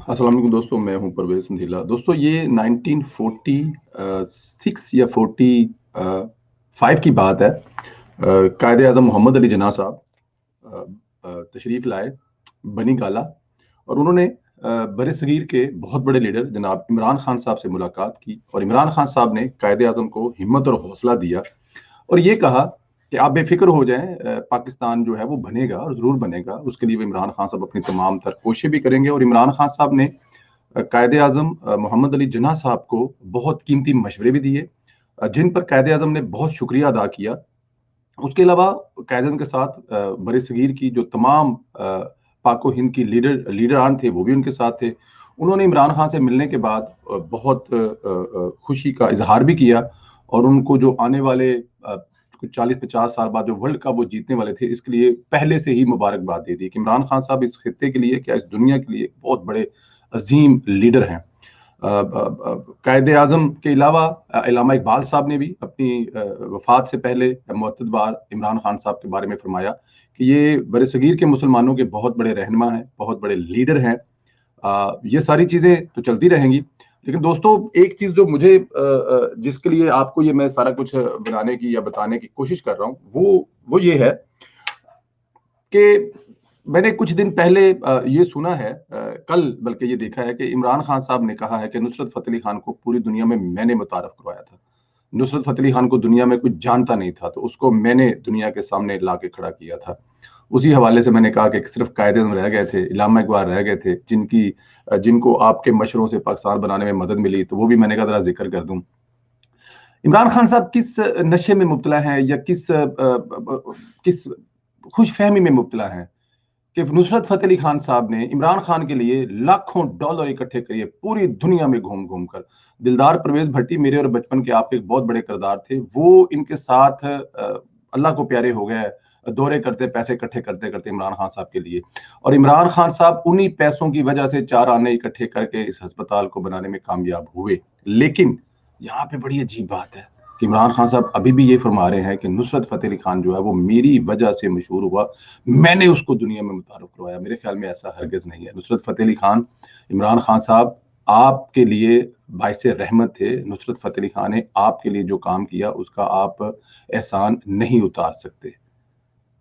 अस्सलाम वालेकुम दोस्तों, मैं हूं परवेज संधीला। दोस्तों ये 1946 या 45 की बात है। कायदे आज़म मोहम्मद अली जिन्ना साहब तशरीफ़ लाए बनी गाला, और उन्होंने बरे सगीर के बहुत बड़े लीडर जनाब इमरान खान साहब से मुलाकात की, और इमरान खान साहब ने कायदे आज़म को हिम्मत और हौसला दिया और ये कहा कि आप बेफिक्र हो जाएं, पाकिस्तान जो है वो बनेगा और ज़रूर बनेगा। उसके लिए वो इमरान खान साहब अपनी तमाम तर कोशिशें भी करेंगे। और इमरान खान साहब ने कायदे आज़म मोहम्मद अली जिन्ना साहब को बहुत कीमती मशवरे भी दिए, जिन पर कायदे आज़म ने बहुत शुक्रिया अदा किया। उसके अलावा कायदे आज़म के साथ बरे सगीर की जो तमाम पाको हिंद की लीडरान थे वो भी उनके साथ थे। उन्होंने इमरान खान से मिलने के बाद बहुत खुशी का इजहार भी किया, और उनको जो आने वाले कुछ 40-50 साल बाद जो वर्ल्ड कप वो जीतने वाले थे, इसके लिए पहले से ही मुबारकबाद दे दी कि इमरान खान साहब इस खित्ते के लिए, क्या इस दुनिया के लिए बहुत बड़े अजीम लीडर हैं। कायदे आज़म के अलावा अल्लामा इकबाल साहब ने भी अपनी वफात से पहले मुअत्तद बार इमरान खान साहब के बारे में फरमाया कि ये बरे सगीर के मुसलमानों के बहुत बड़े रहनुमा हैं, बहुत बड़े लीडर हैं। ये सारी चीज़ें तो चलती रहेंगी, लेकिन दोस्तों एक चीज़ जो मुझे जिसके लिए आपको ये मैं सारा कुछ बनाने की या बताने की कोशिश कर रहा हूँ, वो ये है कि मैंने कुछ दिन पहले ये सुना है, कल बल्कि ये देखा है कि इमरान खान साहब ने कहा है कि नुसरत फ़तेह अली खान को पूरी दुनिया में मैंने मुतारफ़ करवाया था। नुसरत फ़तेह अली खान को दुनिया में कुछ जानता नहीं था, तो उसको मैंने दुनिया के सामने ला के खड़ा किया था। उसी हवाले से मैंने कहा कि सिर्फ कायदे आज़म रह गए थे, अल्लामा इकबाल रह गए थे, जिनको आपके मशवरों से पाकिस्तान बनाने में मदद मिली, तो वो भी मैंने कहा ज़रा ज़िक्र कर दूँ। इमरान खान साहब किस नशे में मुब्तला हैं, या किस खुशफ़हमी में मुब्तला हैं कि नुसरत फ़तेह अली खान साहब ने इमरान खान के लिए लाखों डॉलर इकट्ठे किए पूरी दुनिया में घूम-घूम कर। दिलदार परवेज़ भट्टी मेरे और बचपन के आपके एक बहुत बड़े किरदार थे। वो इनके साथ अल्लाह को प्यारे हो गए, दौरे करते, पैसे इकट्ठे करते-करते इमरान खान साहब के लिए। और इमरान खान साहब उन्हीं पैसों की वजह से 4 आने इकट्ठे करके इस अस्पताल को बनाने में कामयाब हुए। लेकिन यहाँ पे बड़ी अजीब बात है कि इमरान खान साहब अभी भी ये फरमा रहे हैं कि नुसरत फ़तेह अली खान जो है वो मेरी वजह से मशहूर हुआ, मैंने उसको दुनिया में मुतारफ़ करवाया। मेरे ख्याल में ऐसा हरगिज़ नहीं है। नुसरत फ़तेह अली खान, इमरान खान साहब आपके लिए बाइसे रहमत थे। नुसरत फ़तेह अली खान ने आपके लिए जो काम किया उसका आप एहसान नहीं उतार सकते।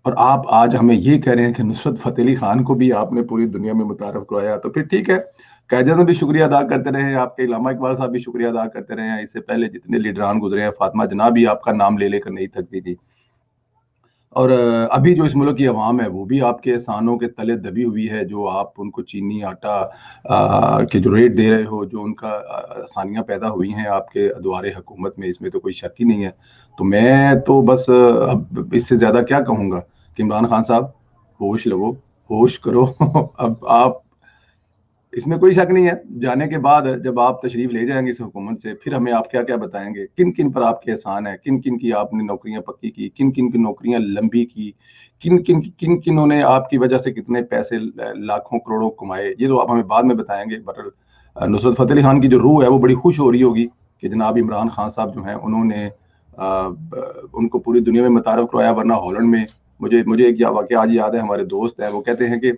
और आप आज हमें ये कह रहे हैं कि नुसरत फ़तेह अली खान को भी आपने पूरी दुनिया में मुतारफ़ करवाया, तो फिर ठीक है। कायदे आज़म भी शुक्रिया अदा करते रहे, आपके अल्लामा इकबाल साहब भी शुक्रिया अदा करते रहे हैं। इससे पहले जितने लीडरान गुज़रे हैं, फ़ातिमा जिन्ना भी आपका नाम ले लेकर नहीं थकती थी। और अभी जो इस मुल्क की अवाम है वो भी आपके एहसानों के तले दबी हुई है, जो आप उनको चीनी, आटा के जो रेट दे रहे हो, जो उनका आसानियाँ पैदा हुई हैं आपके अदवारे हुकूमत में, इसमें तो कोई शक ही नहीं है। तो मैं तो बस अब इससे ज़्यादा क्या कहूँगा कि इमरान खान साहब, होश लो, होश करो। अब आप, इसमें कोई शक नहीं है, जाने के बाद जब आप तशरीफ़ ले जाएँगे इस हुकूमत से, फिर हमें आप क्या-क्या बताएँगे, किन-किन पर आपके एहसान है, किन-किन की आपने नौकरियाँ पक्की की, किन-किन की नौकरियाँ लंबी की, किन-किन्हों ने आपकी वजह से कितने पैसे लाखों करोड़ों कमाए, ये तो आप हमें बाद में बताएँगे। बहरहाल नुसरत फ़तेह अली खान की जो रूह है वो बड़ी खुश हो रही होगी कि जनाब इमरान खान साहब जो हैं उन्होंने उनको पूरी दुनिया में मुतारफ़ करवाया। वरना हॉलैंड में मुझे मुझे एक वाक़या आज याद है, हमारे दोस्त हैं, वो कहते हैं कि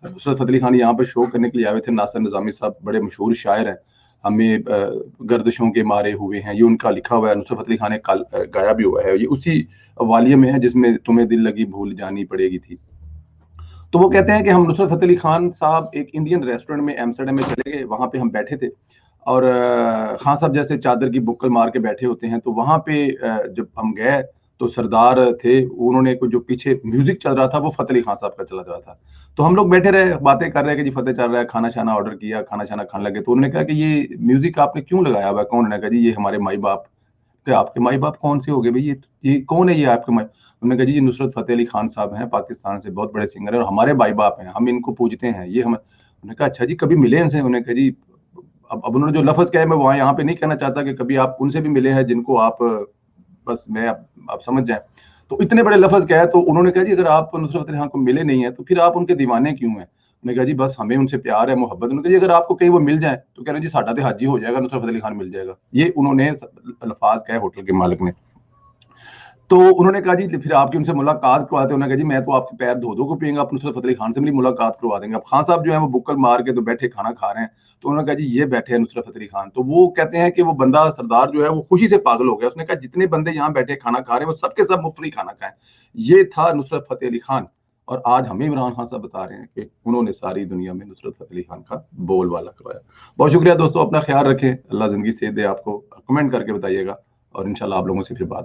नुसरत फ़तेह अली खान यहाँ पर शो करने के लिए आए हुए थे। नासिर निज़ामी साहब बड़े मशहूर शायर हैं, हमें गर्दिशों के मारे हुए हैं, ये उनका लिखा हुआ है। नुसरत फ़तेह अली खान ने कल गाया भी हुआ है, ये उसी वालिये में है जिसमें तुम्हें दिल लगी भूल जानी पड़ेगी थी। तो वो कहते हैं कि हम नुसरत फ़तेह अली खान साहब एक इंडियन रेस्टोरेंट में एम्स्टर्डम में चले गए, वहाँ पे हम बैठे थे, और खान साहब जैसे चादर की बुक्कल मार के बैठे होते हैं, तो वहाँ पे जब हम गए तो सरदार थे, उन्होंने कुछ जो पीछे म्यूज़िक चल रहा था वो फ़तेह अली खान साहब का चल रहा था। तो हम लोग बैठे रहे, बातें कर रहे हैं कि जी फ़तेह चल रहा है, खाना-शाना ऑर्डर किया, खाना-शाना खाने लगे। तो उन्होंने कहा कि ये म्यूज़िक आपने क्यों लगाया हुआ है, कौन? उन्होंने कहा जी ये हमारे माई-बाप। कि आपके माई-बाप कौन से हो गए भई, ये कौन है, ये आपके माई? उन्होंने कहा जी ये नुसरत फ़तेह अली खान साहब हैं, पाकिस्तान से बहुत बड़े सिंगर हैं और हमारे माई-बाप हैं, हम इनको पूजते हैं, ये हमें। उन्होंने कहा अच्छा जी, कभी मिले इनसे? उन्होंने कहा जी, अब उन्होंने जो लफ़्ज़ कहे मैं वहाँ यहाँ पे नहीं कहना चाहता कि कभी आप उनसे भी मिले हैं जिनको आप बस मैं आप समझ जाएँ। तो इतने बड़े लफ़्ज़ कहे, तो उन्होंने कहा जी अगर आप नुसरत फ़तेह अली खान को मिले नहीं हैं, तो फिर आप उनके दीवाने क्यों हैं? मैंने कहा जी बस हमें उनसे प्यार है, मोहब्बत है। उन्होंने कहा जी अगर आपको कहीं वो मिल जाएँ, तो कह रहे हैं जी साडा तो हज ही हो जाएगा, नुसरत फ़तेह अली खान मिल जाएगा। ये उन्होंने अल्फ़ाज़ कहे होटल के मालिक ने। تو انہوں نے کہا جی پھر آپ کی ان سے ملاقات کرواتے ہیں. انہوں نے کہا جی میں تو آپ کے پیر دھو دھو کو پیئیں گا, آپ نصرت فتح علی خان سے بھی ملاقات کروا دیں گے. اب خان صاحب جو ہیں وہ بکل مار کے تو بیٹھے کھانا کھا رہے ہیں, تو انہوں نے کہا جی یہ بیٹھے ہیں نصرت فتح علی خان. تو وہ کہتے ہیں کہ وہ بندہ سردار جو ہے وہ خوشی سے پاگل ہو گیا. اس نے کہا جتنے بندے یہاں بیٹھے کھانا کھا رہے ہیں وہ سب کے سب مفت کھانا کھائیں. یہ تھا نصرت فتح علی خان. اور آج ہمیں عمران خان صاحب بتا رہے ہیں کہ انہوں نے ساری دنیا میں نصرت فتح علی خان کا بول والا کروایا. بہت شکریہ دوستو, اپنا خیال رکھیں, اللہ زندگی سے دے آپ کو. کمنٹ کر کے بتائیے گا, اور انشاءاللہ آپ لوگوں سے پھر بات